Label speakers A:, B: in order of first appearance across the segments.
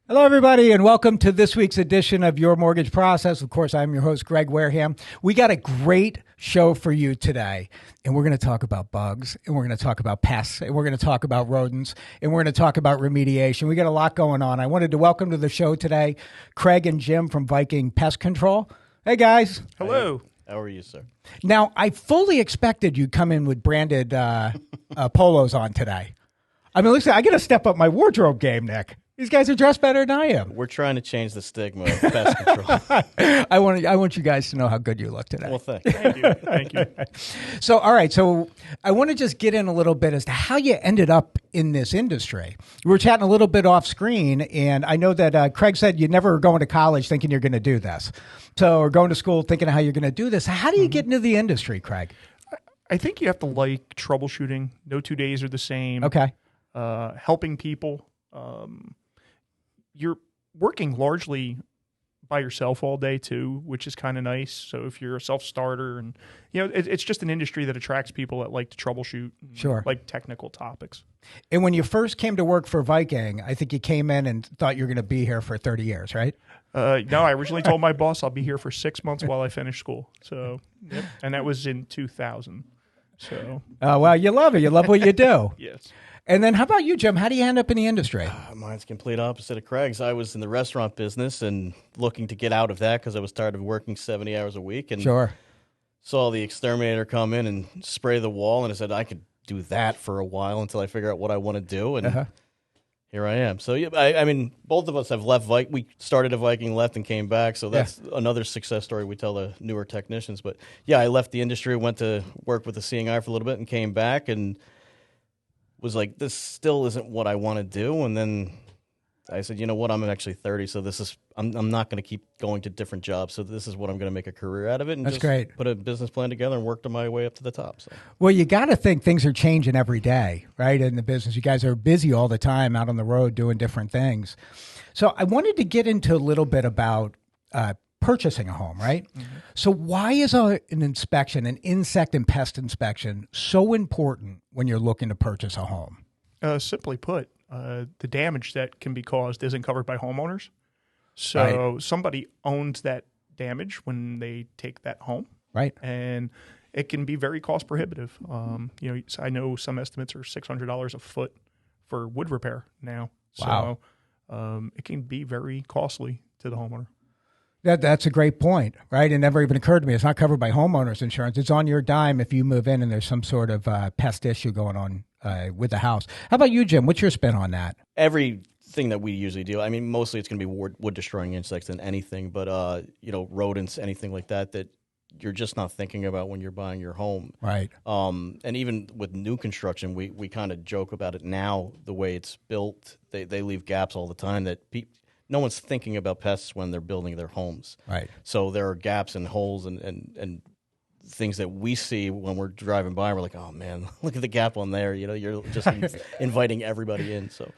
A: Hello, everybody, and welcome to this week's edition of Your Mortgage Process. Of course, I'm your host, Greg Wareham. We got a great show for you today, and we're going to talk about bugs, and we're going to talk about pests, and we're going to talk about rodents, and we're going to talk about remediation. We got a lot going on. I wanted to welcome to the show today Craig and Jim from Viking Pest Control. Hey, guys.
B: Hello.
C: How are you, sir?
A: Now, I fully expected you'd come in with branded polos on today. I mean, listen, I got to step up my wardrobe game, Nick. These guys are dressed better than I am.
C: We're trying to change the stigma of pest control.
A: I want you guys to know how good you look today.
C: Well, thank you.
B: Thank you.
A: So, all right. So I want to just get in a little bit as to how you ended up in this industry. We were chatting a little bit off screen, and I know that Craig said you never were going to college thinking you're going to do this. So, or going to school thinking how you're going to do this. How do you get into the industry, Craig?
B: I think you have to like troubleshooting. No 2 days are the same.
A: Okay.
B: Helping people. You're working largely by yourself all day too, which is kind of nice. So if you're a self-starter, and it's just an industry that attracts people that like to troubleshoot,
A: Sure,
B: like technical topics.
A: And when you first came to work for Viking, I think you came in and thought you were going to be here for 30 years, right?
B: No, I originally told my boss I'll be here for 6 months while I finish school. So, and that was in 2000. So,
A: well, you love it. You love what you do.
B: yes.
A: And then how about you, Jim? How do you end up in the industry?
C: Mine's complete opposite of Craig's. I was in the restaurant business and looking to get out of that because I was tired of working 70 hours a week. And
A: Sure.
C: saw the exterminator come in and spray the wall, and I said I could do that for a while until I figure out what I want to do. And here I am. So, yeah, I mean, both of us have left. We started a Viking, left, and came back. So that's another success story we tell the newer technicians. But, yeah, I left the industry, went to work with the Seeing Eye for a little bit, and came back and was like, this still isn't what I want to do. And then I said, you know what, I'm actually 30, so I'm not going to keep going to different jobs. So this is what I'm going to make a career out of it. And
A: That's
C: just
A: great.
C: Put a business plan together and worked my way up to the top. So.
A: Well, you got to think things are changing every day, right, in the business. You guys are busy all the time out on the road doing different things. So I wanted to get into a little bit about purchasing a home, right? Mm-hmm. So why is an inspection, an insect and pest inspection, so important when you're looking to purchase a home?
B: Simply put, the damage that can be caused isn't covered by homeowners. So somebody owns that damage when they take that home.
A: Right.
B: And it can be very cost prohibitive. I know some estimates are $600 a foot for wood repair now.
A: Wow.
B: So it can be very costly to the homeowner.
A: That's a great point, right? It never even occurred to me. It's not covered by homeowners insurance. It's on your dime if you move in and there's some sort of pest issue going on with the house. How about you, Jim? What's your spin on that?
C: Everything that we usually do, I mean, mostly it's going to be wood-destroying insects than anything, but, rodents, anything like that you're just not thinking about when you're buying your home.
A: Right.
C: And even with new construction, we kind of joke about it now, the way it's built. They leave gaps all the time that no one's thinking about pests when they're building their homes.
A: Right.
C: So there are gaps and holes and things that we see when we're driving by. We're like, oh, man, look at the gap on there. You're just inviting everybody in. So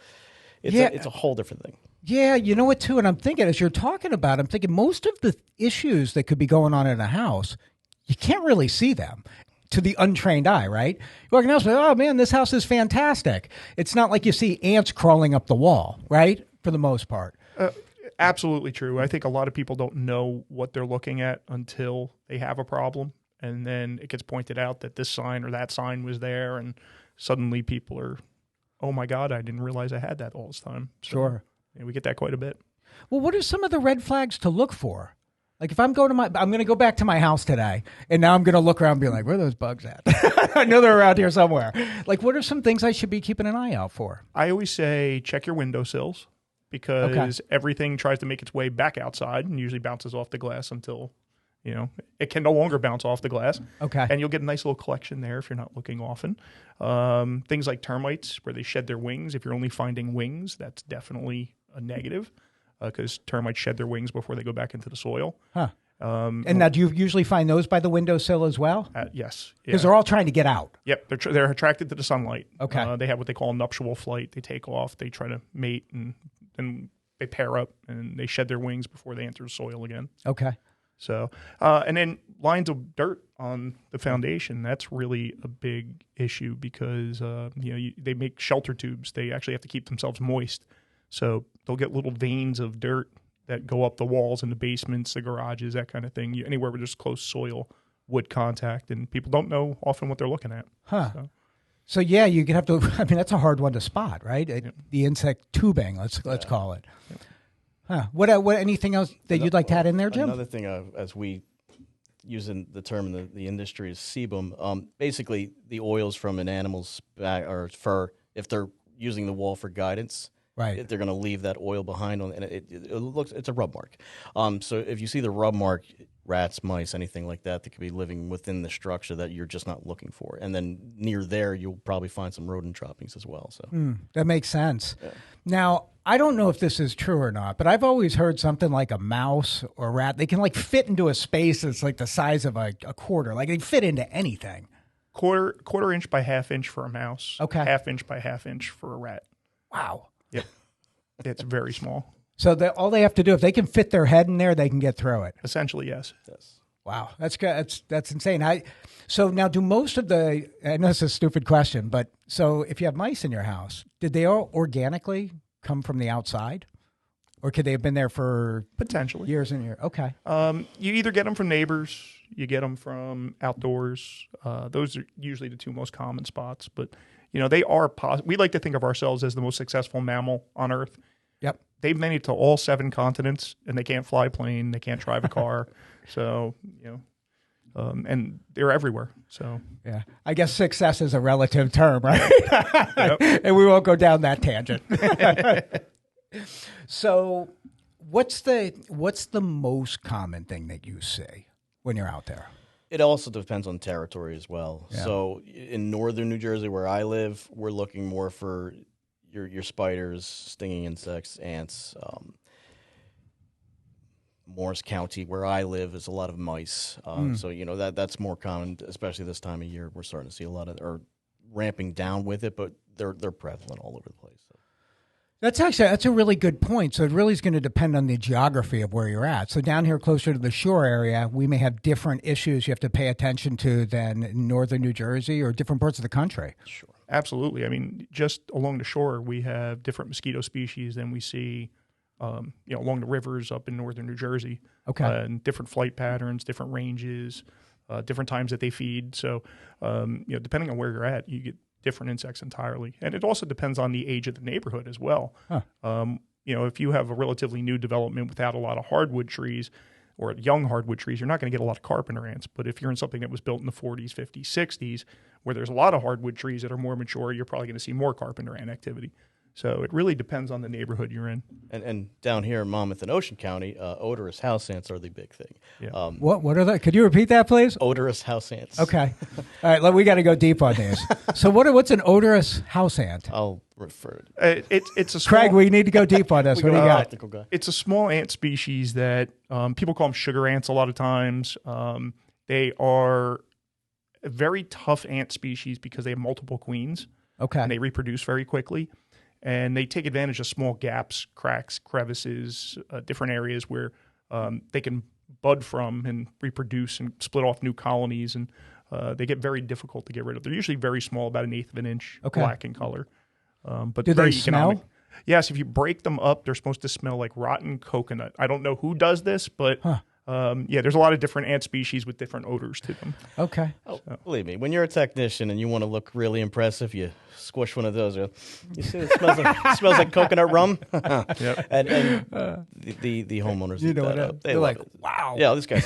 C: it's a whole different thing.
A: Yeah, you know what, too? And I'm thinking, as you're talking about it, I'm thinking most of the issues that could be going on in a house, you can't really see them to the untrained eye, right? You walk in the house, oh, man, this house is fantastic. It's not like you see ants crawling up the wall, right, for the most part.
B: Absolutely true. I think a lot of people don't know what they're looking at until they have a problem. And then it gets pointed out that this sign or that sign was there. And suddenly people are, oh, my God, I didn't realize I had that all this time. So,
A: sure.
B: Yeah, we get that quite a bit.
A: Well, what are some of the red flags to look for? Like if I'm going to go back to my house today, and now I'm going to look around and be like, where are those bugs at? I know they're around here somewhere. Like, what are some things I should be keeping an eye out for?
B: I always say check your windowsills because everything tries to make its way back outside and usually bounces off the glass until, it can no longer bounce off the glass.
A: Okay.
B: And you'll get a nice little collection there if you're not looking often. Things like termites where they shed their wings. If you're only finding wings, that's definitely a negative. Because termites shed their wings before they go back into the soil.
A: Huh. And now do you usually find those by the windowsill as well?
B: Yes.
A: Because they're all trying to get out.
B: Yep. They're attracted to the sunlight.
A: Okay.
B: They have what they call nuptial flight. They take off. They try to mate and they pair up and they shed their wings before they enter the soil again.
A: Okay.
B: So, and then lines of dirt on the foundation, that's really a big issue because, they make shelter tubes. They actually have to keep themselves moist. So they'll get little veins of dirt that go up the walls in the basements, the garages, that kind of thing. Anywhere where there's close soil, wood contact, and people don't know often what they're looking at.
A: Huh. So yeah, you could have to. I mean, that's a hard one to spot, right?
B: Yep.
A: The insect tubing, let's call it. Yep. Huh. What? Anything else that you'd like to add in there, Jim?
C: Another thing, as we using the term in the industry is sebum. Basically, the oils from an animal's back or fur, if they're using the wall for guidance,
A: right,
C: they're going to leave that oil behind, and it's a rub mark. So if you see the rub mark, rats, mice, anything like that could be living within the structure that you're just not looking for. And then near there, you'll probably find some rodent droppings as well. So
A: that makes sense.
C: Yeah.
A: Now, I don't know if this is true or not, but I've always heard something like a mouse or a rat, they can like fit into a space that's like the size of a quarter. Like they fit into anything.
B: Quarter inch by half inch for a mouse.
A: Okay.
B: Half inch by half inch for a rat.
A: Wow.
B: Yep. It's very small.
A: So all they have to do, if they can fit their head in there, they can get through it.
B: Essentially, yes.
A: Wow, that's good. That's insane. So now, do most of the? I know it's a stupid question, but so if you have mice in your house, did they all organically come from the outside, or could they have been there for
B: potentially
A: years and years? Okay.
B: You either get them from neighbors, you get them from outdoors. Those are usually the two most common spots. But they are. We like to think of ourselves as the most successful mammal on Earth.
A: Yep.
B: They've made it to all 7 continents, and they can't fly a plane. They can't drive a car. So, and they're everywhere. So,
A: yeah, I guess success is a relative term, right?
B: Yep.
A: And we won't go down that tangent. So, what's the most common thing that you see when you're out there?
C: it also depends on territory as well.
A: Yeah.
C: So in northern New Jersey, where I live, we're looking more for your spiders, stinging insects, ants. Morris County, where I live, is a lot of mice. So that's more common, especially this time of year. We're starting to see a lot of, or ramping down with it, but they're prevalent all over the place. So.
A: That's a really good point. So it really is going to depend on the geography of where you're at. So down here closer to the shore area, we may have different issues you have to pay attention to than in northern New Jersey or different parts of the country.
B: Sure. Absolutely. I mean, just along the shore, we have different mosquito species than we see along the rivers up in northern New Jersey.
A: Okay.
B: And different flight patterns, different ranges, different times that they feed. So, depending on where you're at, you get different insects entirely. And it also depends on the age of the neighborhood as well. Huh. If you have a relatively new development without a lot of hardwood trees or young hardwood trees, you're not going to get a lot of carpenter ants. But if you're in something that was built in the 40s, 50s, 60s, where there's a lot of hardwood trees that are more mature, you're probably going to see more carpenter ant activity. So it really depends on the neighborhood you're in.
C: And down here in Monmouth and Ocean County, odorous house ants are the big thing.
B: Yeah.
A: What are they? Could you repeat that, please?
C: Odorous house ants.
A: Okay. All right, we got to go deep on these. So what's an odorous house ant?
C: I'll refer
B: it's a small,
A: Craig, we need to go deep on this. What do you got?
C: Guy.
B: It's a small ant species that people call them sugar ants a lot of times. They are a very tough ant species because they have multiple queens.
A: Okay.
B: And they reproduce very quickly. And they take advantage of small gaps, cracks, crevices, different areas where they can bud from and reproduce and split off new colonies. And they get very difficult to get rid of. They're usually very small, about 1/8 of an inch, black in color. But
A: do
B: very
A: they
B: economic.
A: smell?
B: Yes, if you break them up, they're supposed to smell like rotten coconut. I don't know who does this, but there's a lot of different ant species with different odors to them.
A: Okay.
C: Oh, believe me, when you're a technician and you want to look really impressive, you squish one of those. You see, it smells like coconut rum.
B: Yep.
C: And the homeowners eat that up.
A: They're like, wow.
C: Yeah, this guy's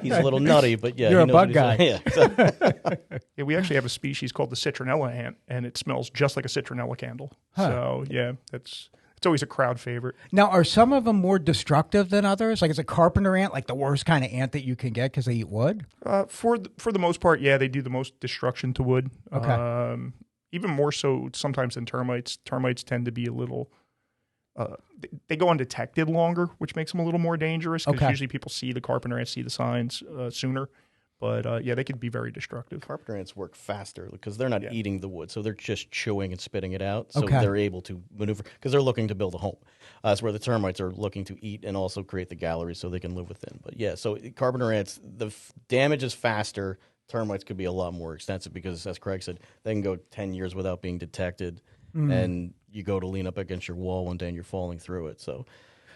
C: he's a little nutty, but yeah,
A: You're
C: he
A: a
C: knows
A: bug
C: what
A: guy.
C: he's doing. Yeah.
B: Yeah, we actually have a species called the citronella ant, and it smells just like a citronella candle.
A: Huh.
B: So, it's always a crowd favorite.
A: Now, are some of them more destructive than others? Like, is a carpenter ant like the worst kind of ant that you can get because they eat wood?
B: For the most part, yeah, they do the most destruction to wood.
A: Okay.
B: Even more so sometimes than termites. Termites tend to be a little... they go undetected longer, which makes them a little more dangerous because usually people see the carpenter ants, see the signs sooner. But, they can be very destructive.
C: Carpenter ants work faster because they're not eating the wood, so they're just chewing and spitting it out. So they're able to maneuver because they're looking to build a home. That's where the termites are looking to eat and also create the galleries so they can live within. But, so carpenter ants, the damage is faster. Termites could be a lot more extensive because, as Craig said, they can go 10 years without being detected. and you go to lean up against your wall one day and you're falling through it. So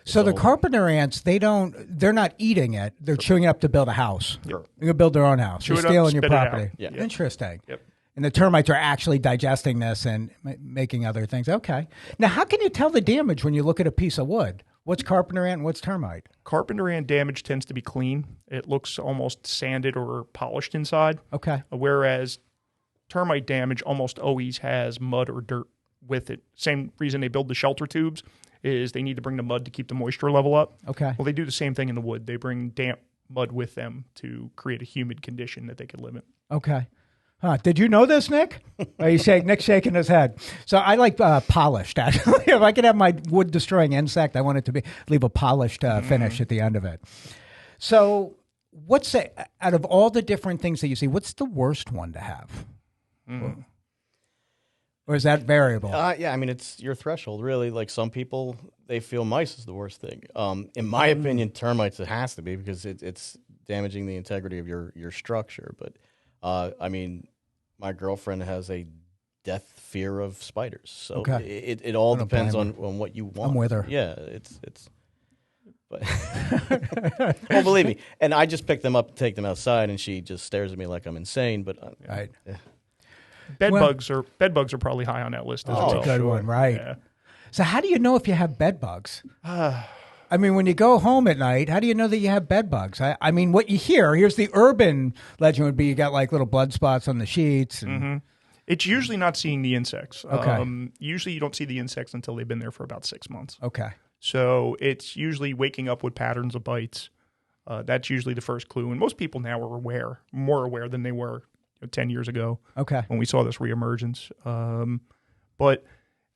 A: the carpenter ants, they're not eating it. They're chewing it up to build a house.
B: Sure.
A: They're going to build their own house.
B: Chew
A: They're
B: it up,
A: stealing your
B: spit it out.
A: property.
C: Yeah.
A: Interesting.
B: Yep.
A: And the termites are actually digesting this and making other things. Okay. Now, how can you tell the damage when you look at a piece of wood? What's carpenter ant and what's termite?
B: Carpenter ant damage tends to be clean. It looks almost sanded or polished inside.
A: Okay.
B: Whereas termite damage almost always has mud or dirt with it. Same reason they build the shelter tubes is they need to bring the mud to keep the moisture level up.
A: Okay.
B: Well, they do the same thing in the wood. They bring damp mud with them to create a humid condition that they can live in.
A: Okay. Huh. Did you know this, Nick? Nick's shaking his head. So I like polished, actually. If I could have my wood-destroying insect, I want it to leave a polished finish at the end of it. So out of all the different things that you see, what's the worst one to have? Or is that variable?
C: Yeah, I mean, it's your threshold, really. Like some people, they feel mice is the worst thing. In my opinion, termites, it has to be because it's damaging the integrity of your structure. But I mean, my girlfriend has a death fear of spiders, so it all depends on what you want.
A: I'm with her.
C: Yeah, it's. But well, believe me, and I just pick them up, take them outside, and she just stares at me like I'm insane. But
A: right.
B: Yeah. Bed bugs are probably high on that list as well.
A: That's a good one, right?
B: Yeah.
A: So how do you know if you have bed bugs? I mean, when you go home at night, how do you know that you have bed bugs? I mean, what you here's the urban legend would be you got like little blood spots on the sheets. And
B: It's usually not seeing the insects.
A: Okay.
B: Usually you don't see the insects until they've been there for about 6 months.
A: Okay.
B: So it's usually waking up with patterns of bites. That's usually the first clue. And most people now are more aware than they were 10 years ago.
A: Okay.
B: When we saw this reemergence. But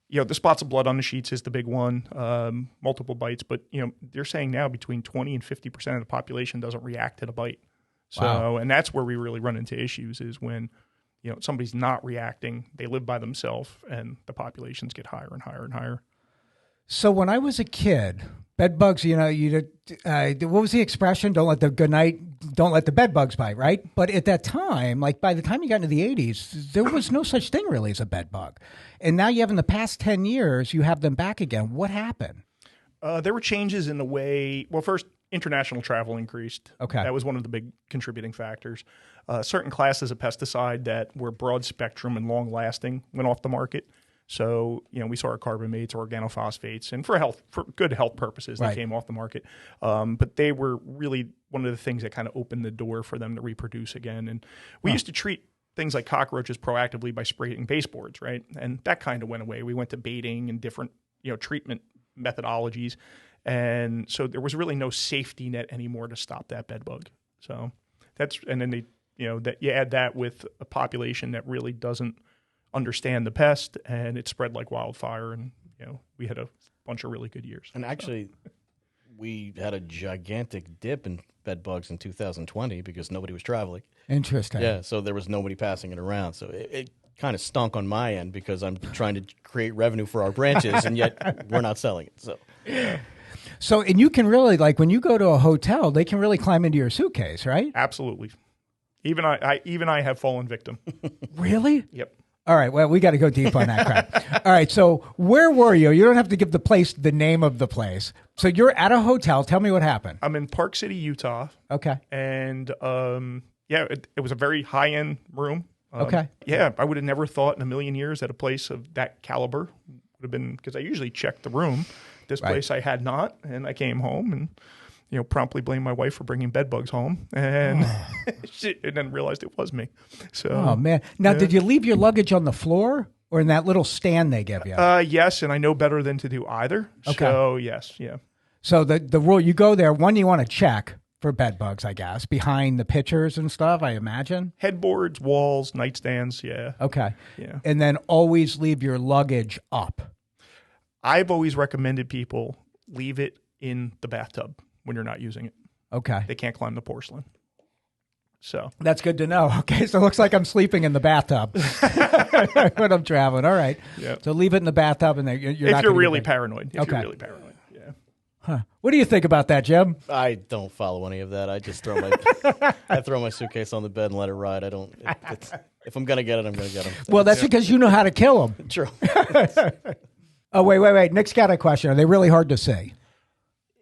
B: the spots of blood on the sheets is the big one, multiple bites. But, they're saying now between 20 and 50% of the population doesn't react to the bite. So,
A: Wow.
B: And that's where we really run into issues is when, somebody's not reacting, they live by themselves, and the populations get higher and higher and higher.
A: So when I was a kid, bed bugs, what was the expression? Don't let the bed bugs bite, right? But at that time, like by the time you got into the 80s, there was no such thing really as a bed bug. And now you have in the past 10 years, you have them back again. What happened?
B: There were changes in the way, first, international travel increased.
A: Okay.
B: That was one of the big contributing factors. Certain classes of pesticide that were broad spectrum and long lasting went off the market. So, we saw our carbamates, organophosphates, and for good health purposes, they came off the market. But they were really one of the things that kind of opened the door for them to reproduce again. And we used to treat things like cockroaches proactively by spraying baseboards, right? And that kind of went away. We went to baiting and different, treatment methodologies. And so there was really no safety net anymore to stop that bed bug. So and then that you add that with a population that really doesn't understand the pest, and it spread like wildfire, and we had a bunch of really good years.
C: And actually, we had a gigantic dip in bed bugs in 2020 because nobody was traveling.
A: Interesting.
C: Yeah, so there was nobody passing it around. So it kind of stunk on my end because I'm trying to create revenue for our branches, and yet we're not selling it.
A: So, and you can really, like when you go to a hotel, they can really climb into your suitcase, right?
B: Absolutely. Even I have fallen victim.
A: Really?
B: Yep.
A: All right. Well, we got to go deep on that crap. All right. So where were you? You don't have to give the name of the place. So you're at a hotel. Tell me what happened.
B: I'm in Park City, Utah.
A: Okay.
B: And it was a very high-end room.
A: Okay.
B: Yeah, I would have never thought in a million years that a place of that caliber would have been, because I usually check the room. This place I had not, and I came home and promptly blamed my wife for bringing bed bugs home, and and then realized it was me. So,
A: oh man! Now, did you leave your luggage on the floor or in that little stand they give you?
B: Yes, and I know better than to do either.
A: Okay.
B: So yes, yeah.
A: So the rule, you go there, one, you want to check for bed bugs, I guess, behind the pictures and stuff, I imagine.
B: Headboards, walls, nightstands, yeah.
A: Okay.
B: Yeah.
A: And then always leave your luggage up.
B: I've always recommended people leave it in the bathtub when you're not using it.
A: Okay.
B: They can't climb the porcelain. So
A: that's good to know. Okay. So it looks like I'm sleeping in the bathtub when I'm traveling. All right.
B: Yeah.
A: So leave it in the bathtub and
B: if you're really paranoid. If you're really paranoid. Yeah.
A: Huh. What do you think about that, Jim?
C: I don't follow any of that. I just throw my suitcase on the bed and let it ride. I don't. If I'm gonna get it, I'm gonna get them.
A: Well, that's because you know how to kill them.
C: True.
A: Oh, wait. Nick's got a question. Are they really hard to see?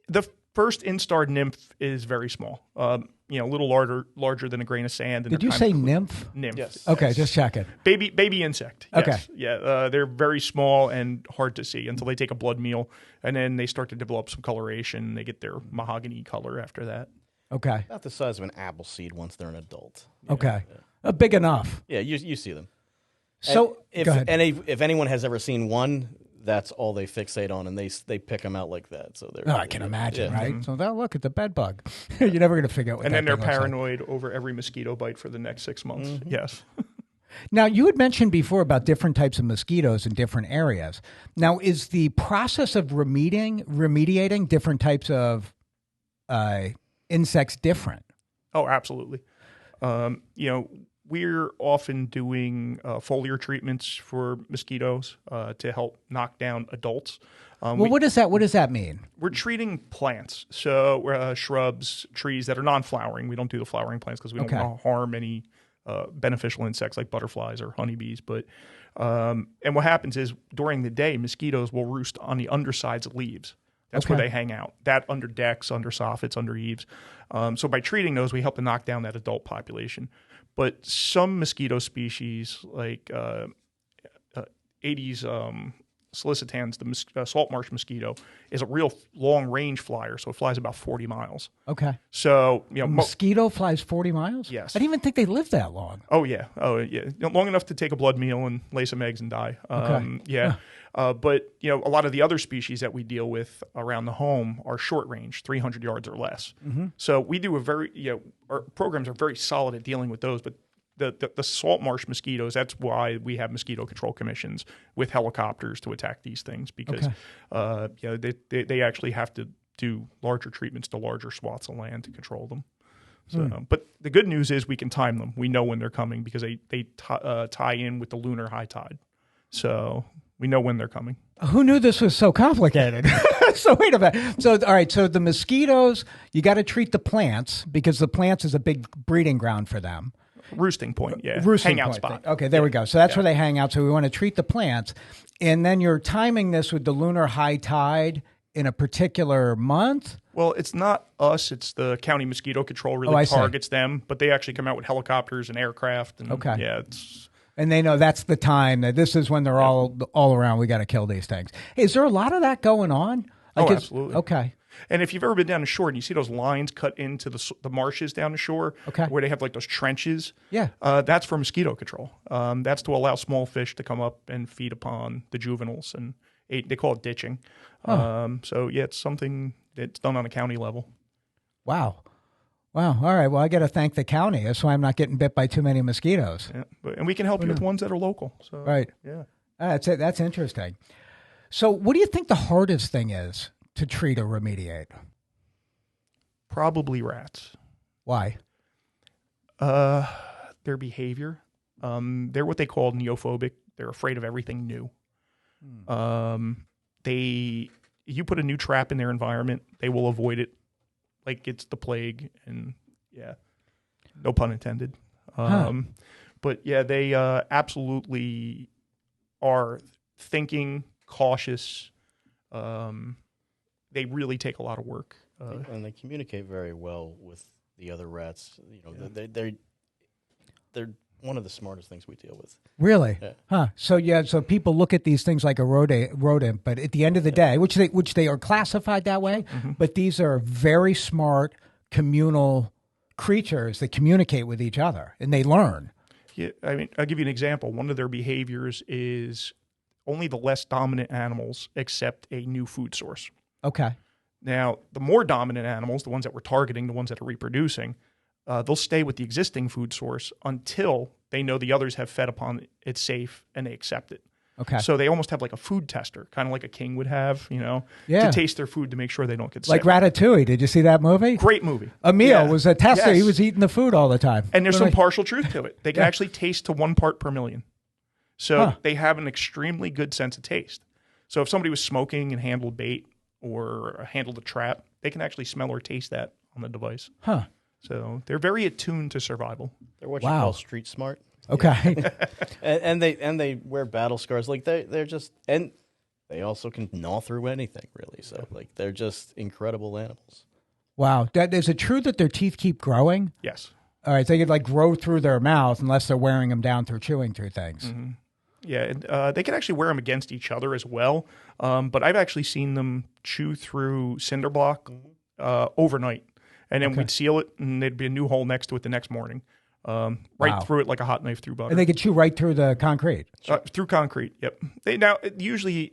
B: The first instar nymph is very small. A little larger than a grain of sand. And
A: Did you say nymph?
B: Nymph.
C: Yes.
A: Okay, just checking.
B: Baby insect.
A: Okay.
B: Yes. Yeah. They're very small and hard to see until they take a blood meal, and then they start to develop some coloration. They get their mahogany color after that.
A: Okay.
C: About the size of an apple seed once they're an adult.
A: Okay. Big enough.
C: Yeah, you see them.
A: So
C: And
A: go ahead.
C: if anyone has ever seen one, that's all they fixate on, and they pick them out like that. So they're.
A: Oh, I can imagine,
C: yeah.
A: right? So now look at the bed bug. You're never going to figure out what
B: And
A: that
B: then they're
A: thing looks like.
B: paranoid over every mosquito bite for the next 6 months.
A: Mm-hmm.
B: Yes.
A: Now, you had mentioned before about different types of mosquitoes in different areas. Now, is the process of remediating different types of insects different?
B: Oh, absolutely. We're often doing foliar treatments for mosquitoes to help knock down adults.
A: What does that mean?
B: We're treating plants, so shrubs, trees that are non-flowering. We don't do the flowering plants because we don't want to harm any beneficial insects like butterflies or honeybees. But and what happens is during the day, mosquitoes will roost on the undersides of leaves. That's where they hang out. That under decks, under soffits, under eaves. So by treating those, we help to knock down that adult population. But some mosquito species, like Aedes solicitans, the salt marsh mosquito, is a real long-range flyer, so it flies about 40 miles.
A: Okay.
B: So,
A: A mosquito flies 40 miles?
B: Yes.
A: I didn't even think they lived that long.
B: Oh, yeah. Long enough to take a blood meal and lay some eggs and die. Yeah. But, a lot of the other species that we deal with around the home are short range, 300 yards or less. Mm-hmm. So we do our programs are very solid at dealing with those, but the salt marsh mosquitoes, that's why we have mosquito control commissions with helicopters to attack these things because they actually have to do larger treatments to larger swaths of land to control them. So, but the good news is we can time them. We know when they're coming because they tie in with the lunar high tide. So we know when they're coming.
A: Who knew this was so complicated? So wait a minute. So all right. So the mosquitoes, you got to treat the plants because the plants is a big breeding ground for them.
B: Roosting point, yeah.
A: Roosting
B: hangout
A: point
B: spot.
A: thing. Okay, there we go. So that's where they hang out. So we want to treat the plants. And then you're timing this with the lunar high tide in a particular month?
B: Well, it's not us. It's the county mosquito control really targets them. But they actually come out with helicopters and aircraft. And, yeah,
A: and they know that's the time that this is when they're all around. We got to kill these things. Hey, is there a lot of that going on?
B: Absolutely.
A: Okay.
B: And if you've ever been down the shore and you see those lines cut into the marshes down the shore, where they have like those trenches, that's for mosquito control. That's to allow small fish to come up and feed upon the juveniles, and they call it ditching. So yeah, it's something that's done on a county level.
A: Wow. All right. Well, I got to thank the county. That's why I'm not getting bit by too many mosquitoes.
B: Yeah, and we can help you with ones that are local. So,
A: right.
B: Yeah.
A: That's interesting. So, what do you think the hardest thing is to treat or remediate?
B: Probably rats. Why? Their behavior. They're what they call neophobic. They're afraid of everything new. You put a new trap in their environment, they will avoid it like it's the plague, and no pun intended. But yeah, they absolutely are thinking, cautious. They really take a lot of work.
C: And they communicate very well with the other rats. They're one of the smartest things we deal with.
A: Really?
C: Yeah.
A: So people look at these things like a rodent, but at the end of the day, which they are classified that way, but these are very smart communal creatures that communicate with each other and they learn.
B: Yeah, I mean, I'll give you an example. One of their behaviors is only the less dominant animals accept a new food source.
A: Okay.
B: Now, the more dominant animals, the ones that we're targeting, the ones that are reproducing, they'll stay with the existing food source until they know the others have fed upon it's safe and they accept it.
A: Okay.
B: So they almost have like a food tester, kind of like a king would have, to taste their food to make sure they don't get
A: like
B: sick.
A: Like Ratatouille. Did you see that movie?
B: Great movie.
A: Emile was a tester. Yes. He was eating the food all the time.
B: And there's some partial truth to it. They can actually taste to 1 part per million. So they have an extremely good sense of taste. So if somebody was smoking and handled bait or handled a trap, they can actually smell or taste that on the device. So they're very attuned to survival.
C: They're what you call street smart.
A: Okay.
C: and they wear battle scars. Like they're just, and they also can gnaw through anything really. So like they're just incredible animals.
A: Wow. Is it true that their teeth keep growing?
B: Yes.
A: All right. So they could like grow through their mouth unless they're wearing them down through chewing through things.
B: Mm-hmm. Yeah, and they can actually wear them against each other as well. But I've actually seen them chew through cinder block overnight, and then we'd seal it, and there'd be a new hole next to it the next morning, through it like a hot knife through butter.
A: And they could chew right through the concrete.
B: Through concrete. Yep. Usually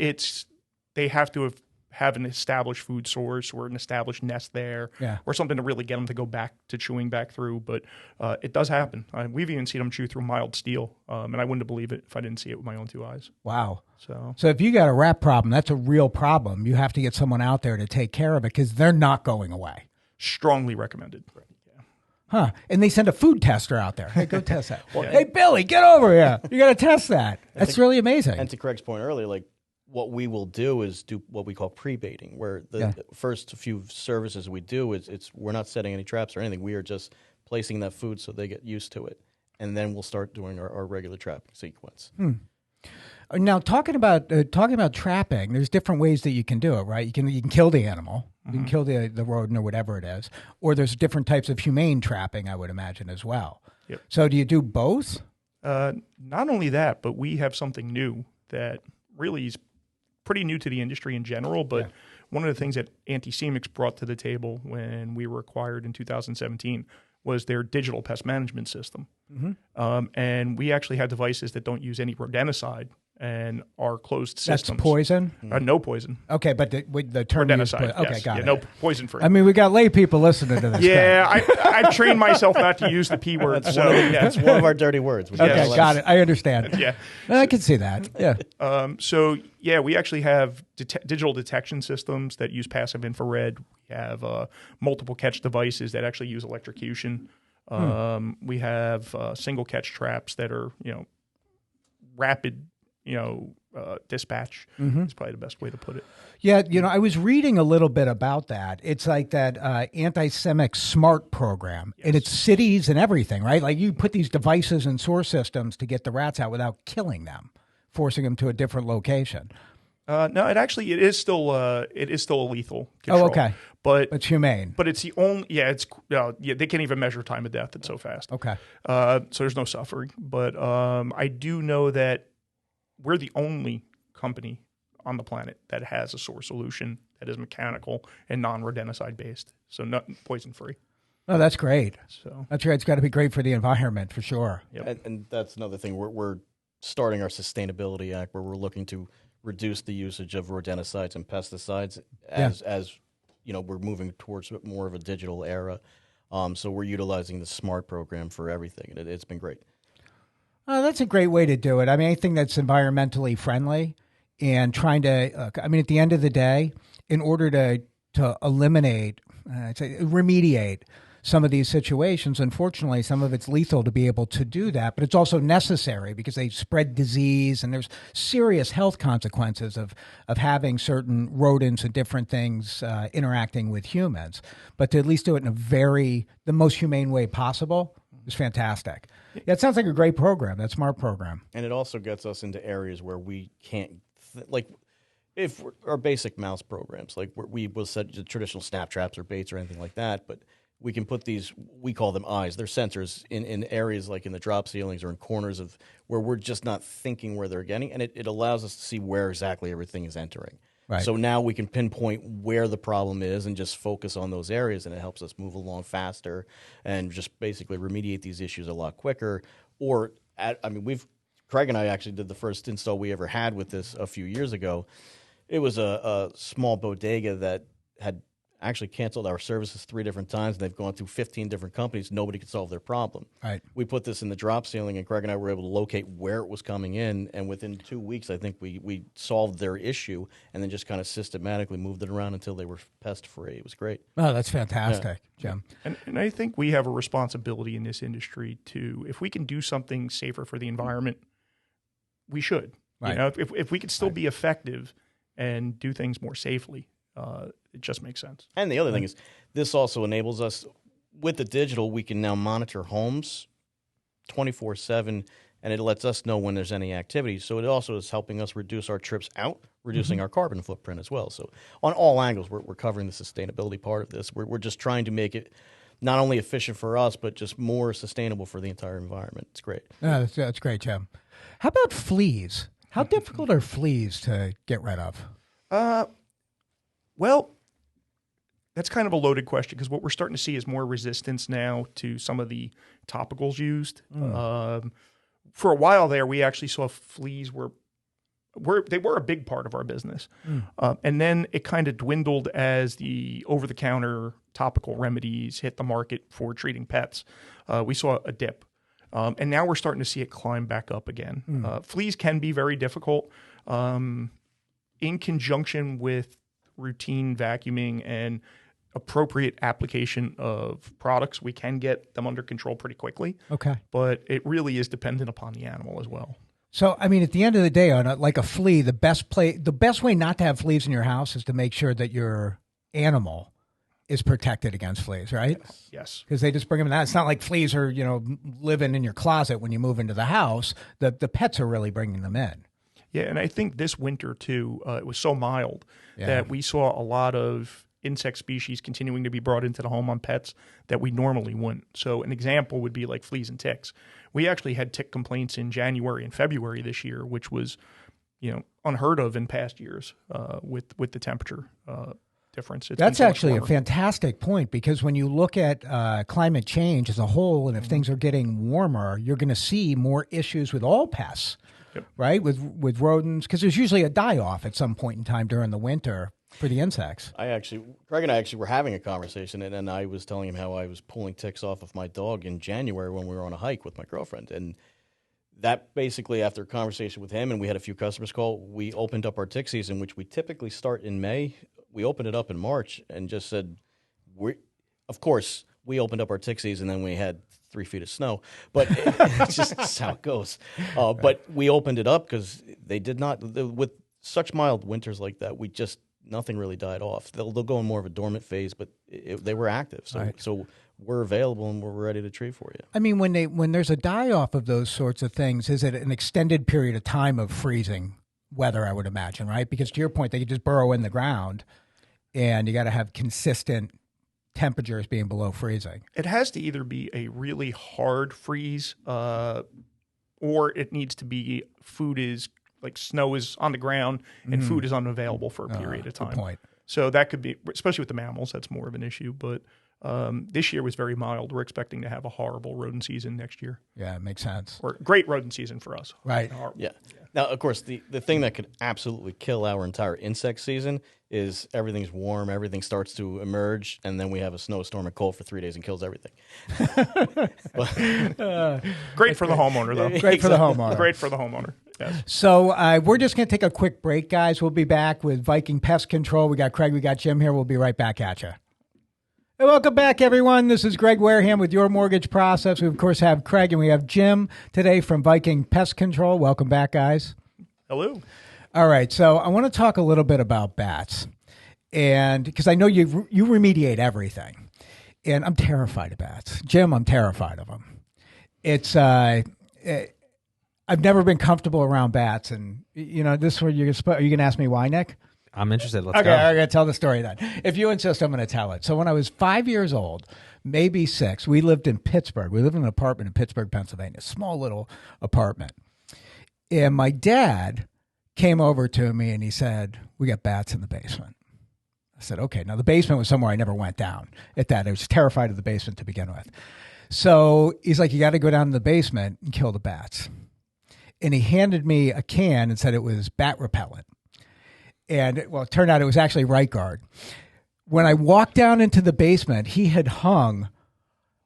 B: they have to have an established food source or an established nest there, or something to really get them to go back to chewing back through. But it does happen. We've even seen them chew through mild steel, and I wouldn't believe it if I didn't see it with my own two eyes.
A: Wow.
B: So
A: if you got a rat problem, that's a real problem. You have to get someone out there to take care of it because they're not going away.
B: Strongly recommended. Yeah.
A: Huh. And they send a food tester out there. Hey, go test that. Hey, Billy, get over here. You got to test that. That's really amazing.
C: And to Craig's point earlier, like, what we will do is do what we call pre-baiting, where the first few services we do is we're not setting any traps or anything. We are just placing that food so they get used to it, and then we'll start doing our regular trapping sequence.
A: Now, talking about trapping, there's different ways that you can do it, right? You can kill the animal, you can kill the rodent or whatever it is, or there's different types of humane trapping, I would imagine as well.
B: Yep.
A: So, do you do both?
B: Not only that, but we have something new that really is pretty new to the industry in general, but one of the things that Anticimex brought to the table when we were acquired in 2017 was their digital pest management system. And we actually have devices that don't use any rodenticide and are closed systems.
A: That's poison?
B: No poison.
A: Okay, but the term
B: rodenticide,
A: okay,
B: yes.
A: got it.
B: No poison free.
A: I mean, we got lay people listening to this.
B: I've trained myself not to use the P word.
C: That's one of our dirty words.
A: Okay, got it. I understand.
B: Yeah.
A: I can see that. Yeah.
B: We actually have digital detection systems that use passive infrared. We have multiple catch devices that actually use electrocution. We have single catch traps that are, rapid, dispatch. Is probably the best way to put it.
A: Yeah, I was reading a little bit about that. It's like that Anticimex SMART program, and it's cities and everything, right? Like you put these devices and source systems to get the rats out without killing them, forcing them to a different location.
B: No, it is still a lethal control.
A: Oh, okay.
B: But
A: it's humane.
B: But it's the only, they can't even measure time of death. It's so fast.
A: Okay.
B: So there's no suffering. But I do know that we're the only company on the planet that has a source solution that is mechanical and non-rodenticide based. So not poison free.
A: Oh, that's great.
B: So
A: that's right. It's got to be great for the environment for sure.
B: Yep.
C: And that's another thing. We're starting our sustainability act where we're looking to reduce the usage of rodenticides and pesticides as we're moving towards more of a digital era. So we're utilizing the SMART program for everything, and it's been great.
A: Oh, that's a great way to do it. I mean, anything that's environmentally friendly and trying to, at the end of the day, in order to eliminate, remediate some of these situations, unfortunately, some of it's lethal to be able to do that, but it's also necessary because they spread disease and there's serious health consequences of having certain rodents and different things interacting with humans. But to at least do it in the most humane way possible is fantastic. Yeah, it sounds like a great program, that SMART program.
C: And it also gets us into areas where we can't, if our basic mouse programs, like we will set the traditional snap traps or baits or anything like that, but we can put these, we call them eyes, they're sensors in areas like in the drop ceilings or in corners of where we're just not thinking where they're getting, and it allows us to see where exactly everything is entering.
A: Right.
C: So now we can pinpoint where the problem is and just focus on those areas, and it helps us move along faster and just basically remediate these issues a lot quicker. Craig and I actually did the first install we ever had with this a few years ago. It was a small bodega that had actually canceled our services 3 different times, and they've gone through 15 different companies. Nobody could solve their problem.
A: Right.
C: We put this in the drop ceiling, and Craig and I were able to locate where it was coming in, and within 2 weeks, I think we solved their issue and then just kind of systematically moved it around until they were pest-free. It was great.
A: Oh, that's fantastic, Jim.
B: And I think we have a responsibility in this industry to, if we can do something safer for the environment, we should.
A: Right.
B: If we could still be effective and do things more safely, it just makes sense.
C: And the other thing is, this also enables us, with the digital, we can now monitor homes 24/7 and it lets us know when there's any activity. So it also is helping us reduce our trips out, reducing our carbon footprint as well. So on all angles, we're covering the sustainability part of this. We're just trying to make it not only efficient for us, but just more sustainable for the entire environment. It's great.
A: That's great, Jim. How about fleas? How difficult are fleas to get rid of?
B: Well, that's kind of a loaded question because what we're starting to see is more resistance now to some of the topicals used. For a while there, we actually saw fleas were a big part of our business. And then it kind of dwindled as the over-the-counter topical remedies hit the market for treating pets. We saw a dip. And now we're starting to see it climb back up again. Fleas can be very difficult. In conjunction with routine vacuuming and appropriate application of products, we can get them under control pretty quickly.
A: Okay.
B: But it really is dependent upon the animal as well.
A: So, I mean, at the end of the day, on like a flea, the best way not to have fleas in your house is to make sure that your animal is protected against fleas, right?
B: Yes.
A: Because they just bring them in. It's not like fleas are, living in your closet when you move into the house. The pets are really bringing them in.
B: Yeah, and I think this winter, too, it was so mild that we saw a lot of insect species continuing to be brought into the home on pets that we normally wouldn't. So an example would be like fleas and ticks. We actually had tick complaints in January and February this year, which was, unheard of in past years with the temperature difference.
A: That's actually a fantastic point because when you look at climate change as a whole, and if things are getting warmer, you're going to see more issues with all pests, right? With rodents, because there's usually a die-off at some point in time during the winter for the insects.
C: Craig and I actually were having a conversation, and I was telling him how I was pulling ticks off of my dog in January when we were on a hike with my girlfriend. And that basically, after a conversation with him, and we had a few customers call, we opened up our tick season, which we typically start in May. We opened it up in March and just said, of course, we opened up our tick season, and then we had 3 feet of snow, but it's just how it goes. But we opened it up because they did not, with such mild winters like that, nothing really died off. They'll go in more of a dormant phase, but they were active. So we're available and we're ready to treat for you.
A: I mean, when there's a die-off of those sorts of things, is it an extended period of time of freezing weather, I would imagine, right? Because to your point, they could just burrow in the ground and you got to have consistent temperatures being below freezing.
B: It has to either be a really hard freeze or it needs to be like snow is on the ground and food is unavailable for a period of time.
A: Good point.
B: So that could be, especially with the mammals, that's more of an issue. But this year was very mild. We're expecting to have a horrible rodent season next year.
A: Yeah, it makes sense.
B: Or great rodent season for us.
A: Right.
C: Yeah. Now, of course, the thing that could absolutely kill our entire insect season is everything's warm, everything starts to emerge, and then we have a snowstorm and cold for 3 days and kills everything.
B: Great for the homeowner, though.
A: Great for the homeowner.
B: Great for the homeowner. Yes.
A: So we're just going to take a quick break, guys. We'll be back with Viking Pest Control. We got Craig, we got Jim here. We'll be right back at you. Hey, welcome back, everyone. This is Greg Wareham with Your Mortgage Process. We, of course, have Craig and we have Jim today from Viking Pest Control. Welcome back, guys.
B: Hello.
A: All right. So I want to talk a little bit about bats. And because I know you remediate everything. And I'm terrified of bats. Jim, I'm terrified of them. I've never been comfortable around bats. And, this is where are you going to ask me why, Nick?
D: I'm interested. Let's go.
A: Okay, I'm going to tell the story then. If you insist, I'm going to tell it. So when I was 5 years old, maybe 6, we lived in Pittsburgh. We lived in an apartment in Pittsburgh, Pennsylvania, a small little apartment. And my dad came over to me and he said, "We got bats in the basement." I said, "Okay." Now, the basement was somewhere I never went down at that. I was terrified of the basement to begin with. So he's like, "You got to go down to the basement and kill the bats." And he handed me a can and said it was bat repellent. And, it turned out it was actually Right Guard. When I walked down into the basement, he had hung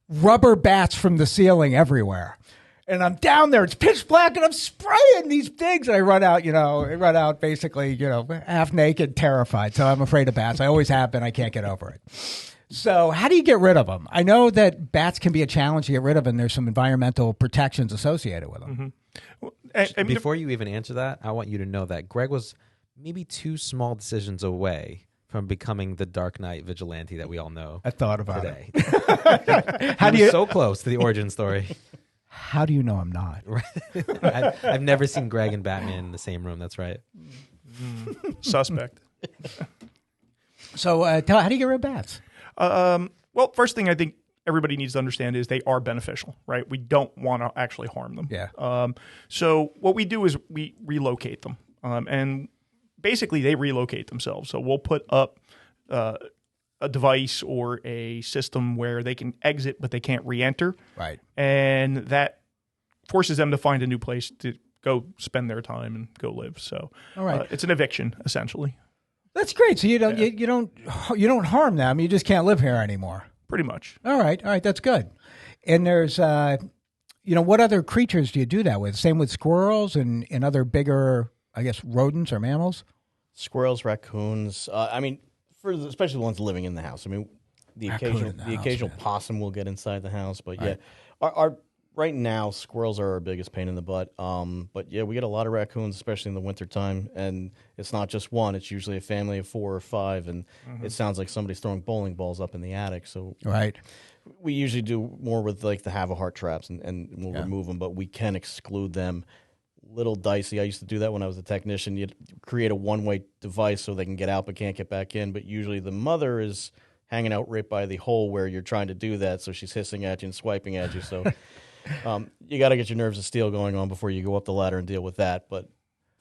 A: rubber bats from the ceiling everywhere. And I'm down there, it's pitch black, and I'm spraying these things. And I run out basically, half naked, terrified. So I'm afraid of bats. I always have been. I can't get over it. So how do you get rid of them? I know that bats can be a challenge to get rid of, and there's some environmental protections associated with them.
B: Mm-hmm. Well,
D: Before you even answer that, I want you to know that Greg was maybe 2 small decisions away from becoming the Dark Knight vigilante that we all know.
A: I thought about
D: today.
A: How do you
D: so close to the origin story?
A: How do you know I'm not?
D: I've never seen Greg and Batman in the same room. That's right.
B: Suspect.
A: So how do you get rid of bats?
B: Well, first thing I think everybody needs to understand is they are beneficial, right? We don't want to actually harm them.
A: Yeah.
B: So what we do is we relocate them. And basically they relocate themselves. So we'll put up a device or a system where they can exit, but they can't re-enter.
A: Right.
B: And that forces them to find a new place to go spend their time and go live. So
A: All right.
B: It's an eviction, essentially.
A: That's great. So you don't harm them. You just can't live here anymore.
B: Pretty much.
A: All right. That's good. And there's, what other creatures do you do that with? Same with squirrels and other bigger, I guess, rodents or mammals?
C: Squirrels, raccoons. Especially the ones living in the house. I mean, the occasional possum will get inside the house. But yeah, our right now, squirrels are our biggest pain in the butt. But yeah, we get a lot of raccoons, especially in the wintertime. And it's not just one. It's usually a family of 4 or 5. And it sounds like somebody's throwing bowling balls up in the attic. So
A: right.
C: We usually do more with like the have-a-heart traps and we'll remove them. But we can exclude them. Little dicey. I used to do that when I was a technician. You'd create a one-way device so they can get out but can't get back in. But usually the mother is hanging out right by the hole where you're trying to do that. So she's hissing at you and swiping at you. So you got to get your nerves of steel going on before you go up the ladder and deal with that. But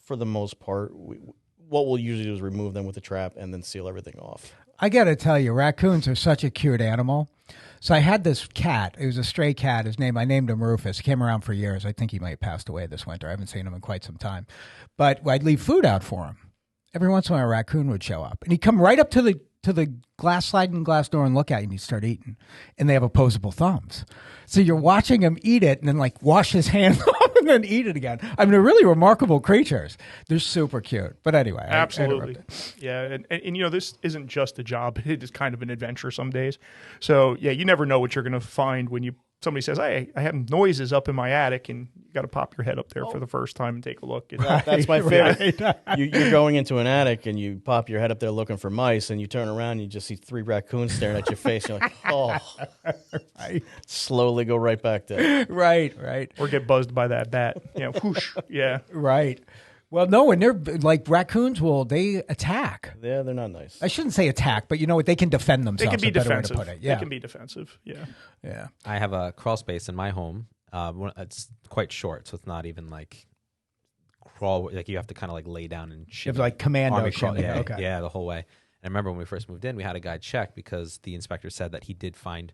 C: for the most part, what we'll usually do is remove them with the trap and then seal everything off.
A: I got to tell you, raccoons are such a cute animal. So I had this cat. It was a stray cat. I named him Rufus. He came around for years. I think he might have passed away this winter. I haven't seen him in quite some time. But I'd leave food out for him. Every once in a while, a raccoon would show up. And he'd come right up to the sliding glass door and look at you, and he'd start eating. And they have opposable thumbs. So you're watching him eat it and then wash his hands off and then eat it again. I mean, they're really remarkable creatures. They're super cute. But anyway.
B: Absolutely. And this isn't just a job. It is kind of an adventure some days. So, yeah, you never know what you're going to find when somebody says, hey, I have noises up in my attic, and you got to pop your head up there for the first time and take a look.
C: That's my favorite. Right. You're going into an attic, and you pop your head up there looking for mice, and you turn around, and you just see 3 raccoons staring at your face. You're like, oh.
A: Right.
C: Slowly go right back there.
A: Right.
B: Or get buzzed by that bat. Whoosh. Yeah.
A: Right. Well, no, and they're like raccoons they attack.
C: Yeah, they're not nice.
A: I shouldn't say attack, but you know what? They can defend themselves.
B: They can be defensive.
A: Way to put it. Yeah.
B: They can be defensive. Yeah.
A: Yeah.
D: I have a crawl space in my home. It's quite short, so it's not even like crawl. Like you have to kind of lay down and shit.
A: You have like commando
D: army
A: crawl.
D: crawl. Yeah,
A: okay.
D: Yeah, the whole way. And I remember when we first moved in, we had a guy check because the inspector said that he did find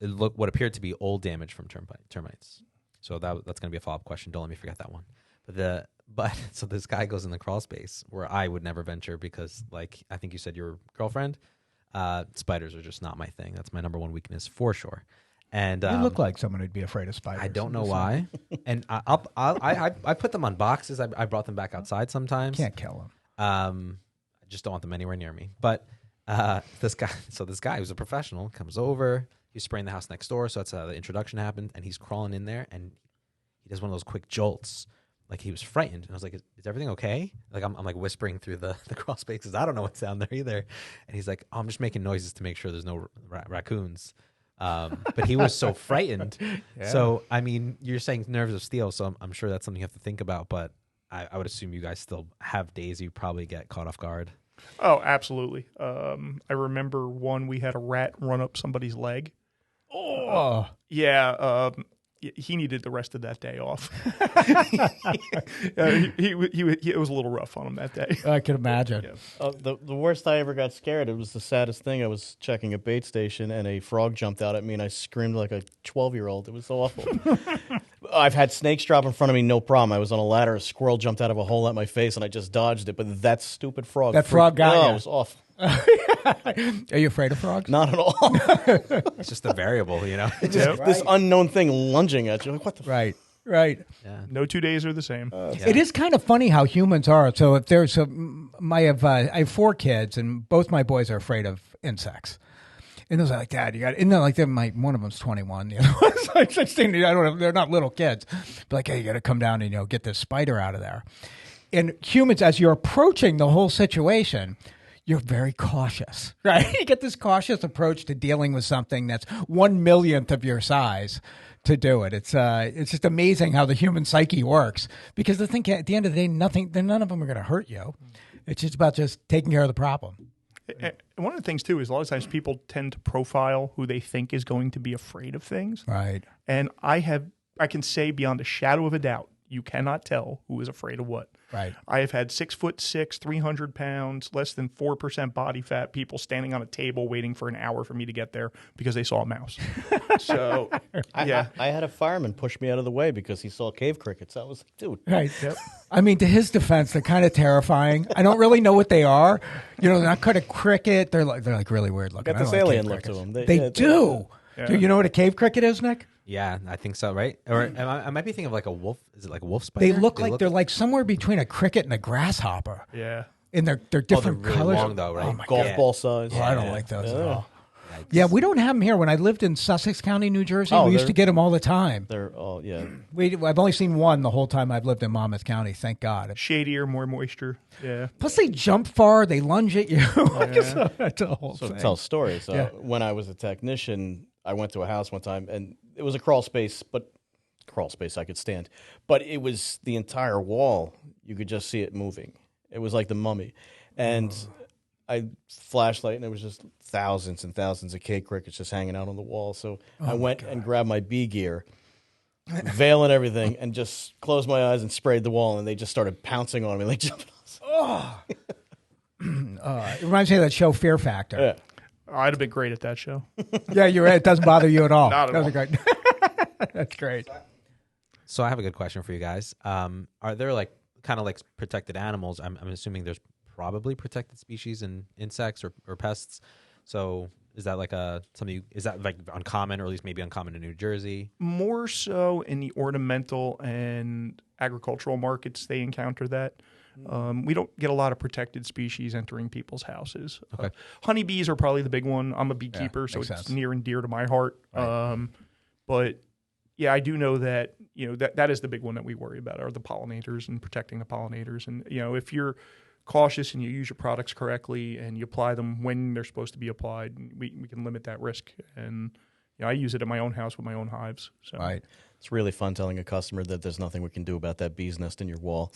D: what appeared to be old damage from termites. So that's going to be a follow-up question. Don't let me forget that one. But so this guy goes in the crawl space where I would never venture because, I think you said your girlfriend, spiders are just not my thing. That's my number one weakness for sure. And
A: you look like someone who'd be afraid of spiders.
D: I don't know why. And I put them on boxes. I brought them back outside sometimes.
A: Can't kill them.
D: I just don't want them anywhere near me. But this guy who's a professional comes over. He's spraying the house next door, so that's how the introduction happened. And he's crawling in there, and he does one of those quick jolts. Like he was frightened, and I was like, "Is everything okay?" Like I'm whispering through the crawl spaces. I don't know what's down there either. And he's like, "Oh, I'm just making noises to make sure there's no raccoons." But he was so frightened. Yeah. So I mean, you're saying nerves of steel, so I'm sure that's something you have to think about. But I would assume you guys still have days you probably get caught off guard.
B: Oh, absolutely. I remember we had a rat run up somebody's leg.
A: Oh,
B: yeah. He needed the rest of that day off. It was a little rough on him that day.
A: I can imagine.
B: Yeah.
C: The worst I ever got scared, it was the saddest thing. I was checking a bait station, and a frog jumped out at me, and I screamed like a 12-year-old. It was so awful. I've had snakes drop in front of me, no problem. I was on a ladder, a squirrel jumped out of a hole at my face, and I just dodged it. But that stupid frog.
A: That frog got you.
C: It was awful.
A: Are you afraid of frogs?
C: Not at all.
D: It's just a variable, you know.
C: This unknown thing lunging at you. Like, what the?
A: Right.
D: Yeah.
B: No 2 days are the same.
A: It is kind of funny how humans are. So if there's I have 4 kids, and both my boys are afraid of insects. And they're like, Dad, you got it. And they're like, one of them's 21, the other one's like 16. They're not little kids. But like, hey, you got to come down and get this spider out of there. And humans, as you're approaching the whole situation, you're very cautious, right? You get this cautious approach to dealing with something that's 1/1,000,000th of your size to do it. It's just amazing how the human psyche works, because I think at the end of the day, none of them are going to hurt you. It's just about just taking care of the problem.
B: And one of the things too is a lot of times people tend to profile who they think is going to be afraid of things.
A: Right.
B: And I can say beyond a shadow of a doubt, you cannot tell who is afraid of what.
A: Right.
B: I have had 6'6", 300 pounds, less than 4% body fat people standing on a table waiting for an hour for me to get there because they saw a mouse. So, yeah.
C: I had a fireman push me out of the way because he saw cave crickets. I was like, dude.
A: Right. Yep. I mean, to his defense, they're kind of terrifying. I don't really know what they are. You know, they're not kind of cricket. They're like really weird looking.
C: Got this alien look to them.
A: They do.
B: Yeah.
A: Do you know what a cave cricket is, Nick?
D: Yeah, I think so, right? Or I might be thinking of like a wolf. Is it like a wolf spider?
A: They look like they're like somewhere between a cricket and a grasshopper.
B: Yeah.
A: And they're different
D: really
A: colors.
D: long, though, right?
A: Oh my
C: Golf
A: God.
C: ball size.
A: Oh, I don't like those at all.
D: Yikes.
A: Yeah, we don't have them here. When I lived in Sussex County, New Jersey,
C: Oh,
A: we used
C: they're-
A: to get them all the time.
C: They're all, yeah.
A: I've only seen one the whole time I've lived in Monmouth County, thank God.
B: Shadier, more moisture. Yeah.
A: Plus, they jump far, they lunge at you. So that's a whole
C: So
A: thing.
C: to tell stories.
A: Yeah.
C: When I was a technician, I went to a house one time, and it was a crawl space, but crawl space I could stand. But it was the entire wall. You could just see it moving. It was like the Mummy. And I flashlight, and it was just thousands and thousands of cave crickets just hanging out on the wall. So I went and grabbed my bee gear, veil and everything, and just closed my eyes and sprayed the wall, and they just started pouncing on me like jumping.
A: It reminds me of that show Fear Factor.
C: Yeah.
B: I'd have been great at that show.
A: Yeah, you're right. It doesn't bother you at all.
B: Not at all.
A: Great. That's great.
D: So I have a good question for you guys. Are there like kind of like protected animals? I'm assuming there's probably protected species in insects or pests. So is that like is that like uncommon, or at least maybe uncommon in New Jersey?
B: More so in the ornamental and agricultural markets, they encounter that. We don't get a lot of protected species entering people's houses.
D: Okay.
B: Honeybees are probably the big one. I'm a beekeeper, so
A: makes
B: it's
A: sense.
B: near and dear to my heart.
A: Right.
B: But yeah, I do know that that is the big one that we worry about, are the pollinators and protecting the pollinators. And if you're cautious and you use your products correctly and you apply them when they're supposed to be applied, we can limit that risk. And I use it at my own house with my own hives. So.
A: Right.
C: It's really fun telling a customer that there's nothing we can do about that bee's nest in your wall.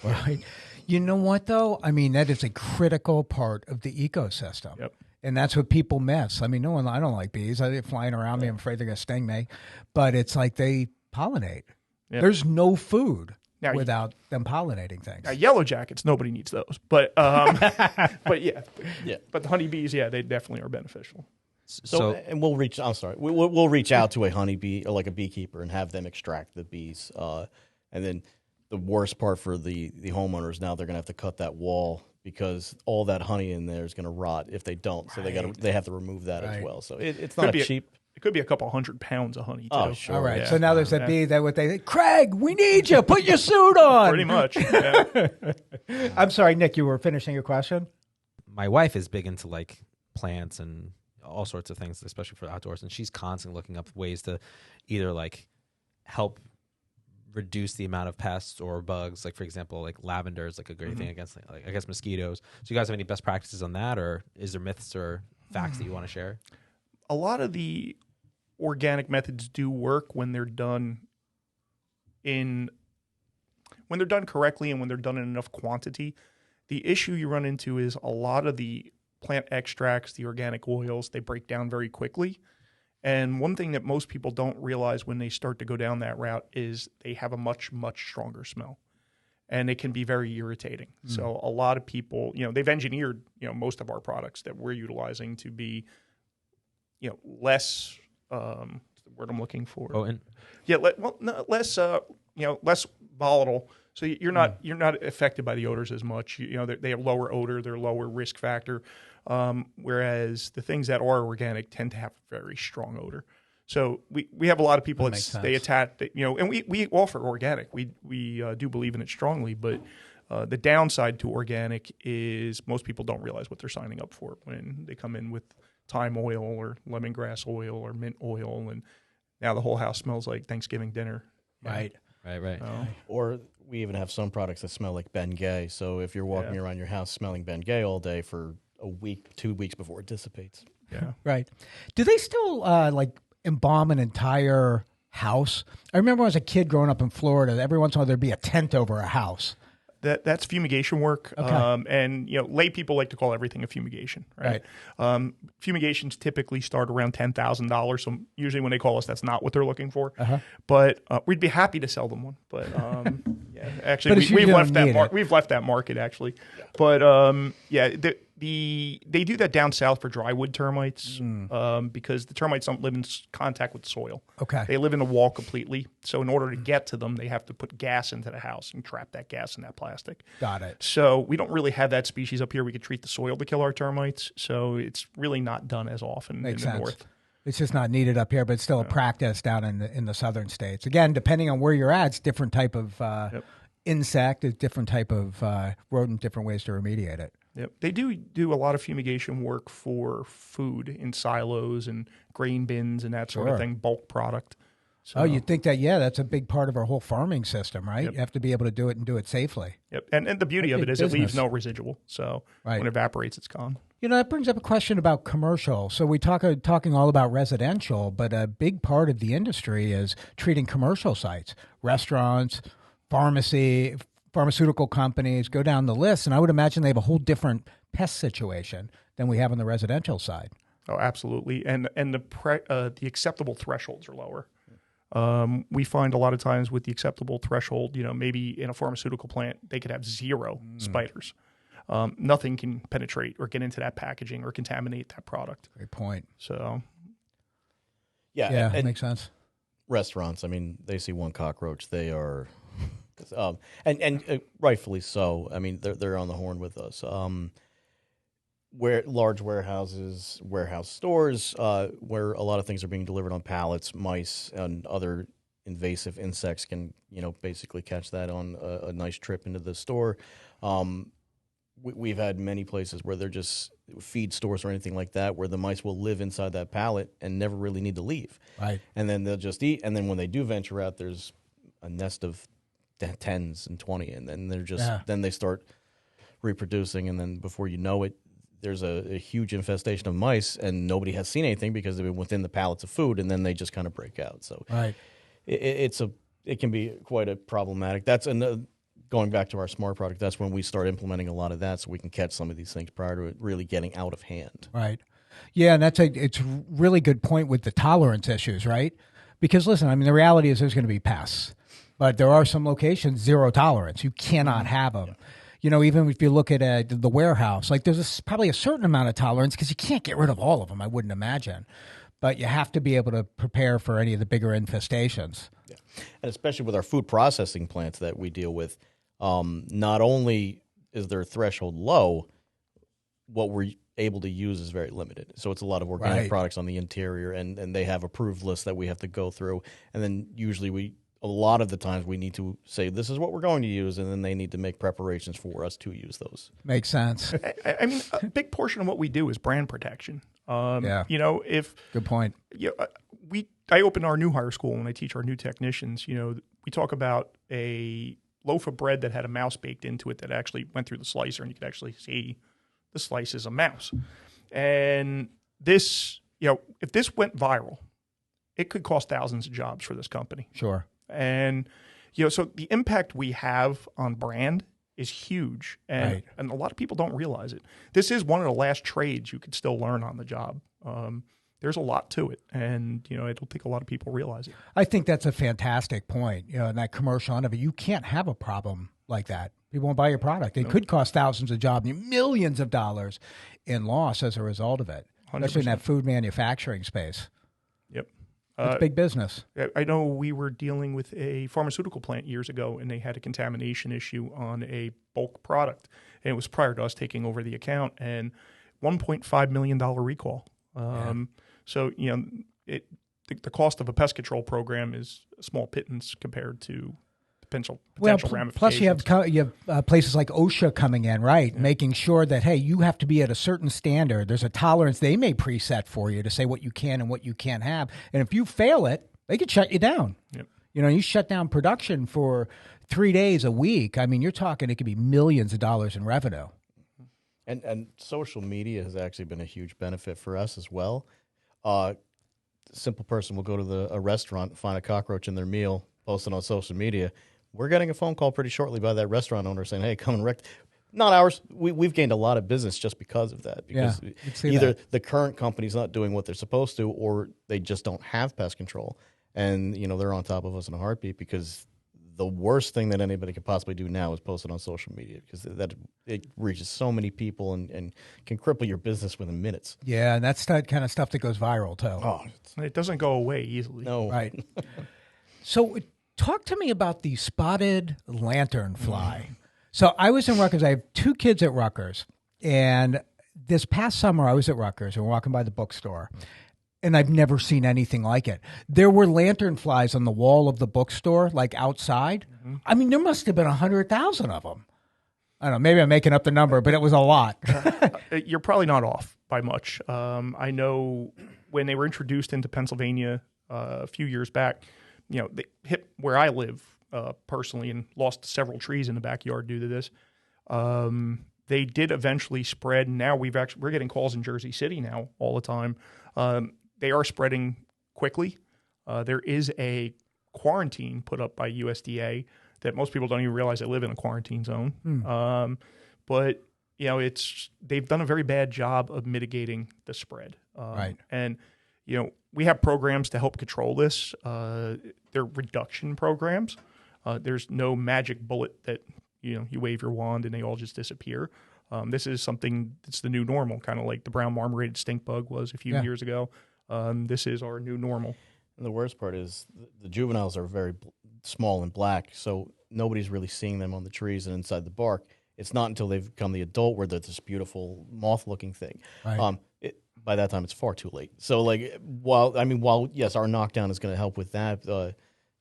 A: Right. You know what, though? I mean, that is a critical part of the ecosystem.
B: Yep.
A: And that's what people miss. I mean, I don't like bees. They're flying around me. I'm afraid they're going to sting me. But it's like they pollinate.
B: Yep.
A: There's no food
B: Now,
A: without them pollinating things.
B: Yellow jackets, nobody needs those. But but yeah.
C: Yeah.
B: But the honeybees, yeah, they definitely are beneficial.
C: So and we'll reach. I'm sorry. We'll reach out to a honeybee or like a beekeeper and have them extract the bees. And then the worst part for the homeowners, now they're going to have to cut that wall because all that honey in there is going to rot if they don't. So they have to remove that as well. So it's not cheap.
B: It could be a couple 100 pounds of honey too.
C: Oh, sure.
A: All right.
B: Yeah.
A: So now there's that bee that what they Craig, we need you. Put your suit on.
B: Pretty much. Yeah.
A: I'm sorry, Nick, you were finishing your question?
D: My wife is big into like plants and all sorts of things, especially for outdoors, and she's constantly looking up ways to either like help reduce the amount of pests or bugs. Like for example, like lavender is like a great thing against like I guess mosquitoes. So you guys have any best practices on that, or is there myths or facts that you want to share?
B: A lot of the organic methods do work when they're done correctly and when they're done in enough quantity. The issue you run into is a lot of the plant extracts, the organic oils, they break down very quickly. And one thing that most people don't realize when they start to go down that route is they have a much, much stronger smell. And it can be very irritating. So a lot of people, they've engineered, most of our products that we're utilizing to be, less, what's the word I'm looking for?
D: Potent?
B: Yeah, less, less volatile. So you're not affected by the odors as much. They have lower odor, they're lower risk factor. Whereas the things that are organic tend to have very strong odor. So we have a lot of people they attack, and we offer organic. We do believe in it strongly, but the downside to organic is most people don't realize what they're signing up for when they come in with thyme oil or lemongrass oil or mint oil, and now the whole house smells like Thanksgiving dinner.
A: Right.
D: Right.
C: Or we even have some products that smell like Bengay. So if you're walking around your house smelling Bengay all day for a week, 2 weeks before it dissipates.
B: Yeah.
A: Right. Do they still like embalm an entire house? I remember when I was a kid growing up in Florida, every once in a while there'd be a tent over a house.
B: That's fumigation work,
A: Okay.
B: and lay people like to call everything a fumigation, right? Fumigations typically start around $10,000. So usually when they call us, that's not what they're looking for. But we'd be happy to sell them one. But yeah, actually,
A: But
B: we've left
A: need
B: that
A: it.
B: we've left that market actually. But yeah, they do that down south for drywood termites because the termites don't live in contact with soil.
A: Okay.
B: They live in the wall completely. So in order to get to them, they have to put gas into the house and trap that gas in that plastic.
A: Got it.
B: So we don't really have that species up here. We could treat the soil to kill our termites. So it's really not done as often
A: Makes
B: in the
A: sense.
B: north.
A: It's just not needed up here, but it's still a practice down in the southern states. Again, depending on where you're at, it's different type of insect, it's different type of rodent, different ways to remediate it.
B: Yep. They do a lot of fumigation work for food in silos and grain bins and that sort of thing, bulk product. So,
A: Oh, you'd think that, that's a big part of our whole farming system, right? You have to be able to do it and do it safely.
B: Yep. And the beauty of it is it leaves no residual. So
A: Right.
B: when it evaporates, it's gone.
A: That brings up a question about commercial. So we talking all about residential, but a big part of the industry is treating commercial sites, restaurants, pharmaceutical companies, go down the list. And I would imagine they have a whole different pest situation than we have on the residential side.
B: Oh, absolutely. And the acceptable thresholds are lower. We find a lot of times with the acceptable threshold, maybe in a pharmaceutical plant, they could have 0 spiders. Nothing can penetrate or get into that packaging or contaminate that product.
A: Great point.
B: So,
A: Yeah,
C: and
A: makes sense.
C: restaurants, I mean, they see one cockroach, they are, and rightfully so. I mean, they're on the horn with us. Where large warehouses, warehouse stores, where a lot of things are being delivered on pallets, mice and other invasive insects can, basically catch that on a nice trip into the store. We've had many places where they're just feed stores or anything like that, where the mice will live inside that pallet and never really need to leave.
A: Right.
C: And then they'll just eat. And then when they do venture out, there's a nest of 10s and 20, and then they're just then they start reproducing, and then before you know it, there's a huge infestation of mice, and nobody has seen anything because they've been within the pallets of food, and then they just kind of break out. So
A: Right.
C: it can be quite a problematic. That's going back to our smart product. That's when we start implementing a lot of that, so we can catch some of these things prior to it really getting out of hand.
A: Right. Yeah, and it's a really good point with the tolerance issues, right? Because listen, I mean, the reality is there's going to be pests, but there are some locations 0 tolerance. You cannot have them. Even if you look at the warehouse, like there's probably a certain amount of tolerance because you can't get rid of all of them, I wouldn't imagine. But you have to be able to prepare for any of the bigger infestations.
C: Yeah. And especially with our food processing plants that we deal with, not only is their threshold low, what we're able to use is very limited. So it's a lot of organic products on the interior, and they have approved lists that we have to go through. And then usually a lot of the times we need to say, this is what we're going to use, and then they need to make preparations for us to use those.
A: Makes sense.
B: I mean, a big portion of what we do is brand protection.
A: Good point.
B: I open our new hire school and I teach our new technicians. We talk about a loaf of bread that had a mouse baked into it that actually went through the slicer, and you could actually see the slice is a mouse. And this, if this went viral, it could cost thousands of jobs for this company.
A: Sure.
B: And, so the impact we have on brand is huge. And a lot of people don't realize it. This is one of the last trades you could still learn on the job. There's a lot to it. And, I don't think a lot of people realize it.
A: I think that's a fantastic point. And that commercial end of it, you can't have a problem like that. People won't buy your product. It could cost thousands of jobs, millions of dollars in loss as a result of it,
B: 100%.
A: especially in that food manufacturing space.
B: Yep.
A: It's big business.
B: I know we were dealing with a pharmaceutical plant years ago, and they had a contamination issue on a bulk product. And it was prior to us taking over the account, and $1.5 million recall. So, the cost of a pest control program is a small pittance compared to potential ramifications.
A: Plus you have places like OSHA coming in, right? Yeah. Making sure that, hey, you have to be at a certain standard. There's a tolerance they may preset for you to say what you can and what you can't have. And if you fail it, they could shut you down.
B: Yep.
A: You shut down production for 3 days a week. I mean, you're talking it could be millions of dollars in revenue.
C: And social media has actually been a huge benefit for us as well. Simple person will go to a restaurant, find a cockroach in their meal, post it on social media. We're getting a phone call pretty shortly by that restaurant owner saying, "Hey, come and wreck." Not ours. We've gained a lot of business just because of that. Because either the current company's not doing what they're supposed to, or they just don't have pest control, and they're on top of us in a heartbeat. Because the worst thing that anybody could possibly do now is post it on social media, because it reaches so many people and can cripple your business within minutes.
A: Yeah, and that's that kind of stuff that goes viral too.
C: Oh,
B: It doesn't go away easily.
C: no,
A: Right. So talk to me about the spotted lanternfly. So I was in Rutgers. I have 2 kids at Rutgers. And this past summer, I was at Rutgers and we're walking by the bookstore. And I've never seen anything like it. There were lanternflies on the wall of the bookstore, like outside. Mm-hmm. I mean, there must have been 100,000 of them. I don't know. Maybe I'm making up the number, but it was a lot.
B: You're probably not off by much. I know when they were introduced into Pennsylvania a few years back, they hit where I live personally and lost several trees in the backyard due to this. They did eventually spread. Now we're getting calls in Jersey City now all the time. They are spreading quickly. There is a quarantine put up by USDA that most people don't even realize they live in a quarantine zone. But they've done a very bad job of mitigating the spread.
A: Right.
B: And we have programs to help control this. They're reduction programs. There's no magic bullet that you wave your wand and they all just disappear. This is something that's the new normal, kind of like the brown marmorated stink bug was a few years ago. This is our new normal.
C: And the worst part is the juveniles are very small and black, so nobody's really seeing them on the trees and inside the bark. It's not until they've become the adult where they're this beautiful moth-looking thing.
A: Right.
C: By that time, it's far too late. So, while yes, our knockdown is going to help with that, the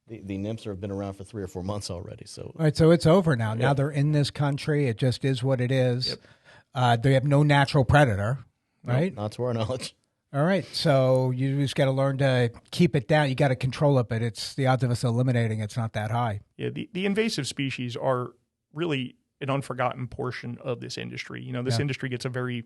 C: nymphs have been around for 3 or 4 months already. So,
A: all right, so it's over now. Now they're in this country. It just is what it is. Yep. They have no natural predator, right?
C: Not to our knowledge.
A: All right, so you just got to learn to keep it down. You got to control it, but it's the odds of us eliminating it's not that high.
B: Yeah, the invasive species are really an unforgotten portion of this industry. This industry gets a very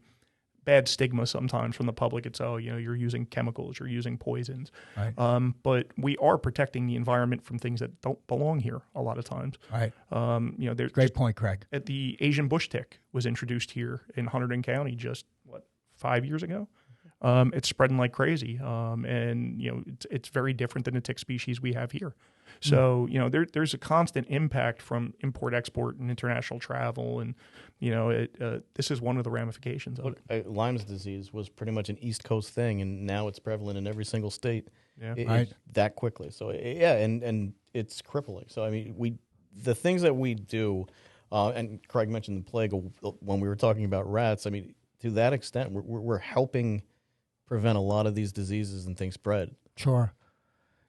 B: bad stigma sometimes from the public. It's, you're using chemicals, you're using poisons.
A: Right.
B: But we are protecting the environment from things that don't belong here a lot of times.
A: Right.
B: There's
A: Great point, Craig.
B: The Asian bush tick was introduced here in Hunterdon County just, 5 years ago? It's spreading like crazy. And it's very different than the tick species we have here. So, there's a constant impact from import, export, and international travel. And, this is one of the ramifications of it.
C: Lyme's disease was pretty much an East Coast thing, and now it's prevalent in every single state that quickly. So, and it's crippling. So, the things that we do, and Craig mentioned the plague when we were talking about rats, to that extent, we're helping prevent a lot of these diseases and things spread.
A: Sure.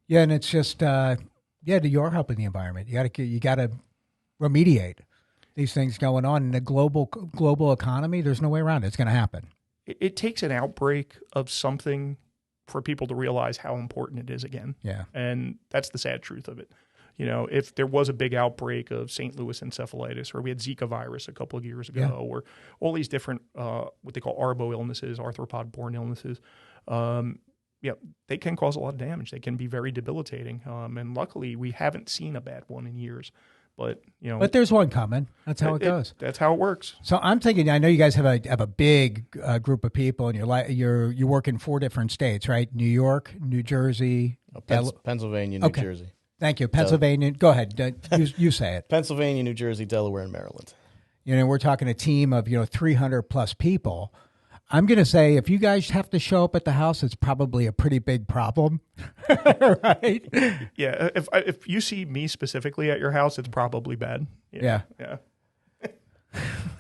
A: Yeah, and it's just you're helping the environment. You got to remediate these things going on in a global economy. There's no way around it. It's going to happen.
B: It takes an outbreak of something for people to realize how important it is again.
A: Yeah. And
B: that's the sad truth of it. If there was a big outbreak of St. Louis encephalitis, or we had Zika virus a couple of years ago, or all these different what they call arbo illnesses, arthropod-borne illnesses, they can cause a lot of damage. They can be very debilitating. And luckily, we haven't seen a bad one in years. But
A: but there's one coming. That's how it goes.
B: That's how it works.
A: So I'm thinking. I know you guys have a big group of people, and you work in 4 different states, right? New York, New Jersey,
C: Pennsylvania, New Jersey.
A: Thank you. Pennsylvania. Go ahead. You say it.
C: Pennsylvania, New Jersey, Delaware, and Maryland.
A: We're talking a team of 300 plus people. I'm going to say if you guys have to show up at the house, it's probably a pretty big problem, right?
B: Yeah. If you see me specifically at your house, it's probably bad.
A: Yeah.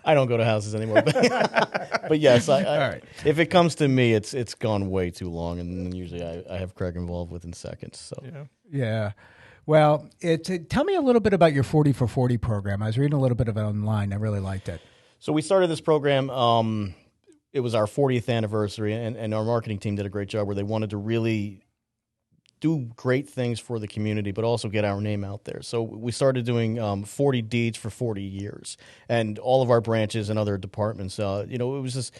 C: I don't go to houses anymore, but yes, all right. If it comes to me, it's gone way too long, and usually I have Craig involved within seconds. So
A: yeah. Well, tell me a little bit about your 40 for 40 program. I was reading a little bit of it online. I really liked it.
C: So we started this program. It was our 40th anniversary, and our marketing team did a great job where they wanted to really do great things for the community, but also get our name out there. So we started doing 40 deeds for 40 years, and all of our branches and other departments. It was just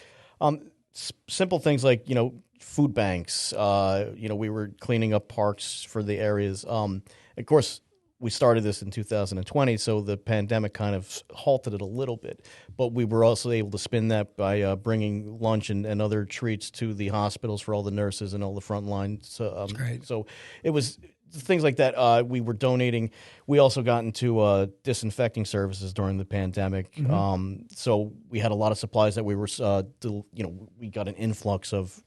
C: simple things like food banks. We were cleaning up parks for the areas. Of course, we started this in 2020, so the pandemic kind of halted it a little bit. But we were also able to spin that by bringing lunch and other treats to the hospitals for all the nurses and all the front lines.
A: That's great.
C: So it was things like that. We were donating. We also got into disinfecting services during the pandemic.
A: Mm-hmm.
C: So we had a lot of supplies that we were, we got an influx of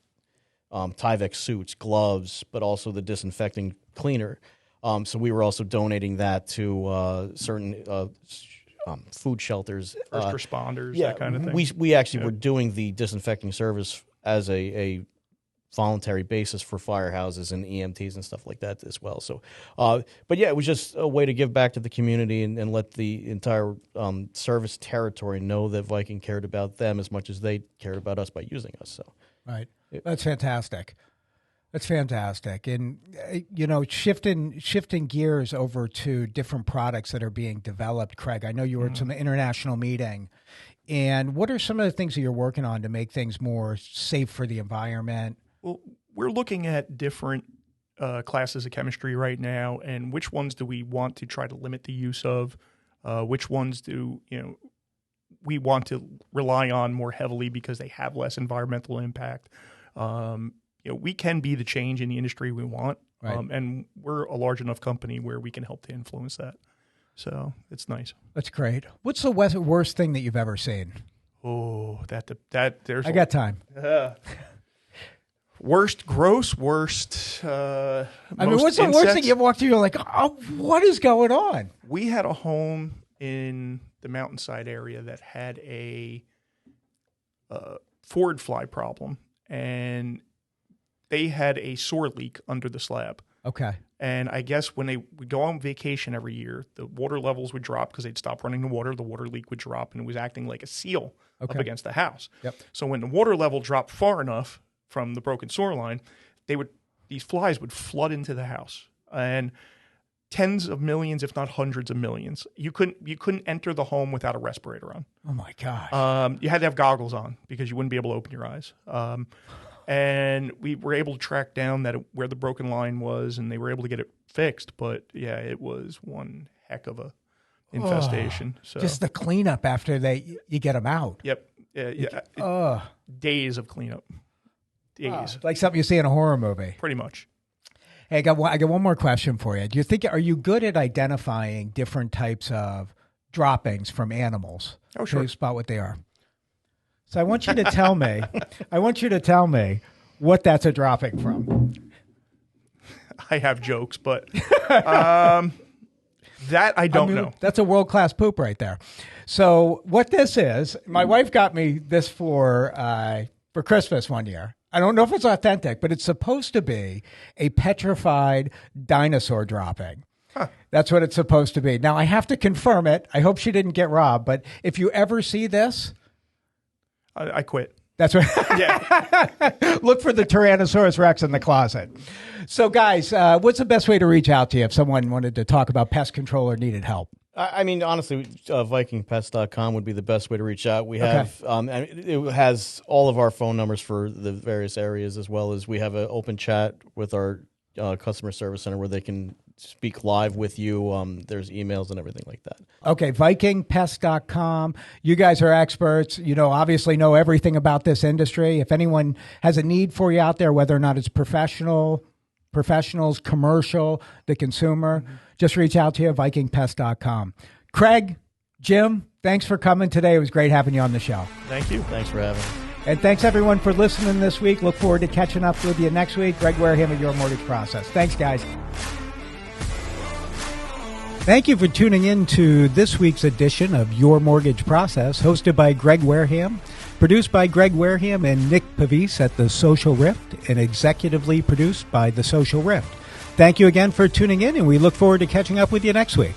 C: Tyvek suits, gloves, but also the disinfecting cleaner. So we were also donating that to certain food shelters,
B: first responders, that kind of thing.
C: We actually were doing the disinfecting service as a voluntary basis for firehouses and EMTs and stuff like that as well. So, but yeah, it was just a way to give back to the community and let the entire service territory know that Viking cared about them as much as they cared about us by using us. So,
A: right, that's fantastic. That's fantastic. And, shifting gears over to different products that are being developed, Craig, I know you were at some international meeting. And what are some of the things that you're working on to make things more safe for the environment?
B: Well, we're looking at different classes of chemistry right now, and which ones do we want to try to limit the use of? Which ones do we want to rely on more heavily because they have less environmental impact? We can be the change in the industry we want,
A: right.
B: And we're a large enough company where we can help to influence that. So it's nice.
A: That's great. What's the worst thing that you've ever seen?
B: Oh, there's.
A: I got time.
B: Worst, gross, worst.
A: What's the worst thing you've walked through? You're like, oh, what is going on?
B: We had a home in the mountainside area that had a forward fly problem, and they had a soar leak under the slab.
A: Okay.
B: And I guess when they would go on vacation every year, the water levels would drop because they'd stop running the water leak would drop, and it was acting like a seal up against the house.
A: Yep.
B: So when the water level dropped far enough from the broken soar line, these flies would flood into the house. And tens of millions, if not hundreds of millions. You couldn't enter the home without a respirator on.
A: Oh my gosh.
B: You had to have goggles on because you wouldn't be able to open your eyes. And we were able to track down where the broken line was, and they were able to get it fixed. But yeah, it was one heck of a infestation. So
A: just the cleanup after you get them out.
B: Yep. Days of cleanup. Days.
A: Like something you see in a horror movie.
B: Pretty much.
A: Hey, I got one more question for you. Are you good at identifying different types of droppings from animals?
B: Oh, sure.
A: To spot what they are. So I want you to tell me. What that's a dropping from.
B: I have jokes, but that I don't know.
A: That's a world-class poop right there. So what this is, my wife got me this for Christmas one year. I don't know if it's authentic, but it's supposed to be a petrified dinosaur dropping.
B: Huh.
A: That's what it's supposed to be. Now, I have to confirm it. I hope she didn't get robbed, but if you ever see this...
B: I quit.
A: That's right.
B: Yeah.
A: Look for the Tyrannosaurus Rex in the closet. So, guys, what's the best way to reach out to you if someone wanted to talk about pest control or needed help?
C: I mean, honestly, VikingPest.com would be the best way to reach out. We have it has all of our phone numbers for the various areas, as well as we have an open chat with our customer service center where they can speak live with you. There's emails and everything like that.
A: Okay, VikingPest.com. You guys are experts. Obviously know everything about this industry. If anyone has a need for you out there, whether or not it's professionals, commercial, the consumer, just reach out to you at VikingPest.com. Craig, Jim, thanks for coming today. It was great having you on the show.
B: Thank you.
C: Thanks for having me.
A: And thanks, everyone, for listening this week. Look forward to catching up with you next week. Greg Wareham at Your Mortgage Process. Thanks, guys. Thank you for tuning in to this week's edition of Your Mortgage Process, hosted by Greg Wareham, produced by Greg Wareham and Nick Pavis at The Social Rift, and executively produced by The Social Rift. Thank you again for tuning in, and we look forward to catching up with you next week.